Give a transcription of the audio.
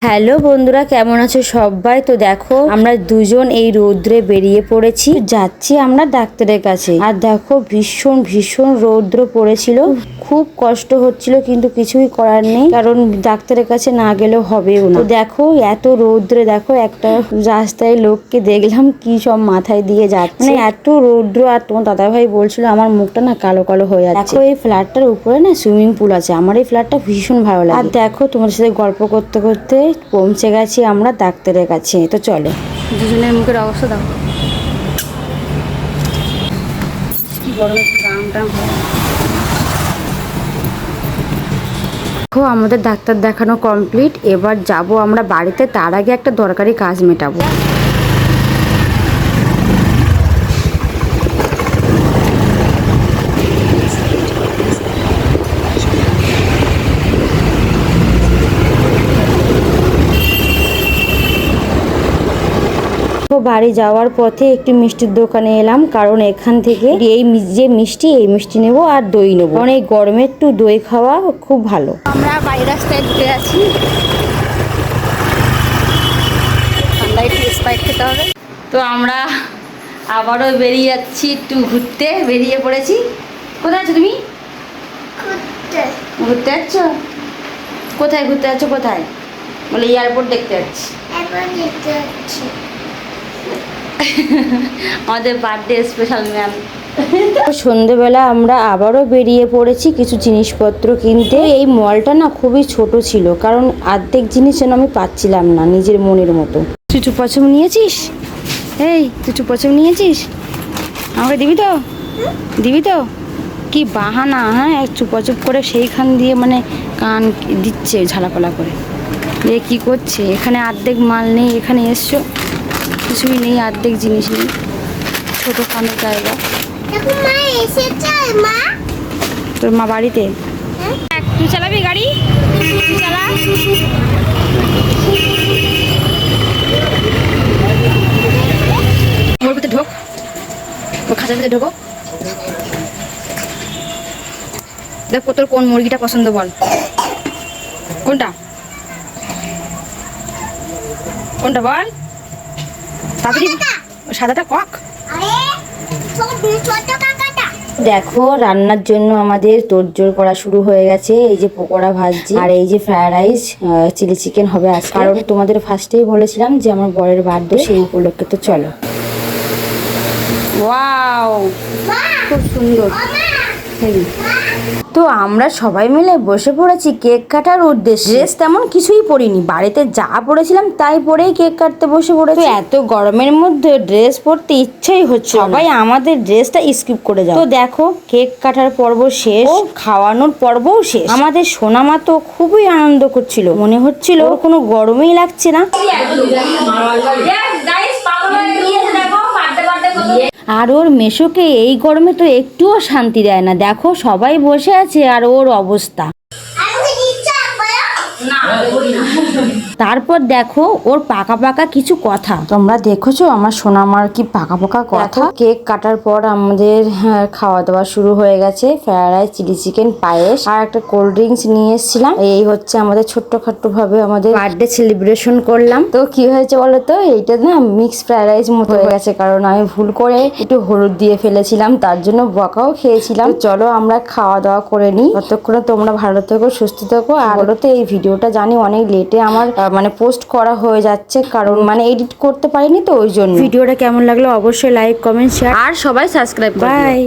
Hello বন্ধুরা, কেমন আছো সবাই? তো দেখো আমরা দুজন এই রৌদ্রে বেরিয়ে পড়েছি, যাচ্ছি আমরা ডাক্তারের কাছে। আর দেখো ভীষণ ভীষণ রৌদ্র পড়েছিল, খুব কষ্ট হচ্ছিল, কিন্তু কিছুই করার নেই, কারণ ডাক্তারের কাছে না গেলেও হবেও না। তো দেখো এত রৌদ্রে দেখো একটা রাস্তায় লোককে দেখলাম কি সব মাথায় দিয়ে যাচ্ছে, মানে এত রৌদ্র। আর তোমার দাদাভাই বলছিল আমার মুখটা না কালো কালো হয়ে যাচ্ছে। দেখো এই ফ্ল্যাটটার উপরে না সুইমিং পুল আছে, আমার এই ফ্ল্যাটটা ভীষণ ভালো লাগে। আর দেখো তোমার সাথে গল্প করতে করতে পৌঁছে গেছি আমরা ডাক্তারের কাছে। তো চলো, দুজনের মুখের অবস্থা দাও, কি গরমে টাম টাম। দেখো আমাদের ডাক্তার দেখানো কমপ্লিট, এবার যাব আমরা বাড়িতে। তার আগে একটা দরকারি কাজ মেটাবো। বাড়ি যাওয়ার পথে একটি মিষ্টির দোকানে এলাম, কারণ এখান থেকে এই যে মিষ্টি নেব আর দই নেবো, কারণ এই গরমে একটু দই খাওয়া খুব ভালো। আমরা বাড়ি রাস্তায় ঢুকে আছি, ঠান্ডায় একটু স্প্রাইট খেতে হবে। তো আমরা আবারও বেরিয়ে যাচ্ছি, একটু ঘুরতে বেরিয়ে পড়েছি। কোথায় আছো তুমি? ঘুরতে যাচ্ছ? কোথায় ঘুরতে যাচ্ছ? কোথায়? বলে এয়ারপোর্ট দেখতে যাচ্ছি। আমাদের বার্থডে স্পেশাল ম্যাম। সন্ধেবেলা আমরা আবারও বেরিয়ে পড়েছি কিছু জিনিসপত্র কিনতে। এই মলটা না খুবই ছোট ছিল, কারণ অর্ধেক জিনিস যেন আমি পাচ্ছিলাম না নিজের মনের মতো। তুই চুপাচুপ নিয়েছিস? এই তুই চুপাচুপ নিয়েছিস? আমাকে দিবি তো? দিবি তো? কি বাহানা! হ্যাঁ, চুপাচুপ করে সেইখান দিয়ে মানে কান দিচ্ছে ঝালাপালা করে। এ কি করছে? এখানে অর্ধেক মাল নেই, এখানে এসছো কিছুই নেই, অর্ধেক জিনিস নেই, ছোটো খানের জায়গা। তোর মা বাড়িতে? তুই চালাবি গাড়ি? তুই চালা। ওর ভিতরে ঢোক, ও খাঁচার ভিতরে ঢোকো। দেখ তোর কোন মুরগিটা পছন্দ, বল কোনটা কোনটা বল তাড়াতাড়ি। সাদাটা কক। দেখো রান্নার জন্য আমাদের তোড়জোড় করা শুরু হয়ে গেছে। এই যে পকোড়া ভাজছি, আর এই যে ফ্রাইড রাইস, চিলি চিকেন হবে আজ, কারণ তোমাদের ফার্স্টেই বলেছিলাম যে আমার বরের বার্থডে, সেই উপলক্ষে। তো চলো। ওয়াও, খুব সুন্দর। তো আমরা সবাই মিলে বসে পড়েছি কেক কাটার উদ্দেশ্যে। ড্রেস তেমন কিছুই পরিনি, বাড়িতে যা পরেছিলাম তাই পরেই কেক কাটতে বসে পড়েছি। এত গরমের মধ্যে ড্রেস পরতে ইচ্ছাই হচ্ছে, সবাই আমাদের ড্রেসটা স্কিপ করে যায়। তো দেখো কেক কাটার পর্ব শেষ, খাওয়ানোর পর্বও শেষ। আমাদের সোনামা তো খুবই আনন্দ করছিল, মনে হচ্ছিল ওর কোনো গরমই লাগছে না। আর ওর মেশোকে এই গরমে তো একটুও শান্তি দেয় না। দেখো সবাই বসে আছে আর ওর অবস্থা। তারপর দেখো ওর পাকা পাকা কিছু কথা, তোমরা দেখেছো আমার সোনামার কি পাকা পাকা কথা। কেক কাটার পর আমাদের খাওয়া দাওয়া শুরু হয়ে গেছে। ফ্রাইড রাইস, চিলি চিকেন, পায়েস আর একটা কোল্ড ড্রিঙ্কস নিয়ে এসেছিলাম। এই হচ্ছে আমাদের ছোট্টখাট্টো ভাবে আমাদের বার্থডে সেলিব্রেশন করলাম। তো কি হয়েছে বলো তো, এইটা না মিক্স ফ্রাইড রাইস মতো হয়ে গেছে, কারণ আমি ভুল করে একটু হলুদ দিয়ে ফেলেছিলাম, তার জন্য বকাও খেয়েছিলাম। চলো আমরা খাওয়া দাওয়া করে নিই, ততক্ষণে তোমরা ভালো থেকো, সুস্থ থেকো। আর বলতে এই ভিডিওটা জানি অনেক লেটে আমার মানে পোস্ট করা হয়ে যাচ্ছে, কারণ মানে এডিট করতে পারিনি, তো ওই জন্য। ভিডিওটা কেমন লাগলো অবশ্যই লাইক, কমেন্ট, শেয়ার আর সবাই সাবস্ক্রাইব। বাই।